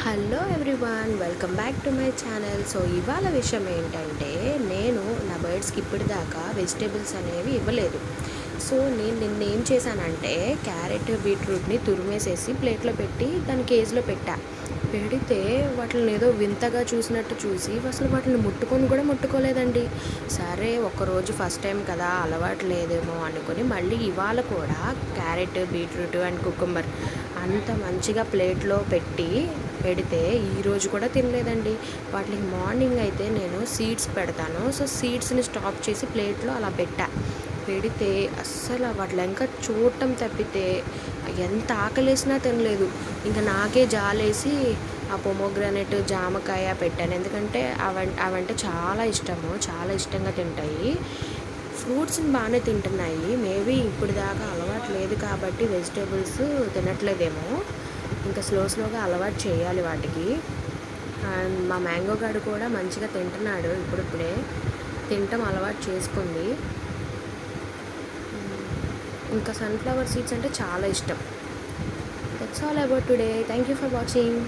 Hello everyone, welcome back to my channel. So ఇవాళ విషయం ఏంటంటే, నేను నా బర్డ్స్కి ఇప్పటిదాకా వెజిటేబుల్స్ అనేవి ఇవ్వలేదు. సో నేను నిన్న ఏం చేశానంటే, క్యారెట్ బీట్రూట్ని తురిమేసేసి ప్లేట్లో పెట్టి దాని కేజ్లో పెడితే వాటిని ఏదో వింతగా చూసినట్టు చూసి అసలు వాటిని ముట్టుకొని కూడా ముట్టుకోలేదండి. సరే ఒకరోజు ఫస్ట్ టైం కదా, అలవాటు లేదేమో అనుకొని మళ్ళీ ఇవాళ కూడా క్యారెట్ బీట్రూట్ అండ్ కుకుంబర్ అంత మంచిగా ప్లేట్లో పెడితే ఈరోజు కూడా తినలేదండి. వాటికి మార్నింగ్ అయితే నేను సీడ్స్ పెడతాను. సో సీడ్స్ని స్టాప్ చేసి ప్లేట్లో అలా పెడితే అస్సలు వాటిలో ఇంకా చూడటం తప్పితే ఎంత ఆకలేసినా తినలేదు. ఇంకా నాకే జాలేసి ఆ పొమోగ్రానైట్ జామకాయ పెట్టాను. ఎందుకంటే అవంటే చాలా ఇష్టము, చాలా ఇష్టంగా తింటాయి. ఫ్రూట్స్ని బాగానే తింటున్నాయి. మేబీ ఇప్పుడు దాకా అలవాటు లేదు కాబట్టి వెజిటేబుల్స్ తినట్లేదేమో. ఇంకా స్లోగా అలవాటు చేయాలి వాటికి. అండ్ మా మ్యాంగో గాడు కూడా మంచిగా తింటున్నాడు. ఇప్పుడిప్పుడే తినటం అలవాటు చేసుకుంది. ఇంకా సన్ఫ్లవర్ సీడ్స్ అంటే చాలా ఇష్టం. That's all about today. Thank you for watching.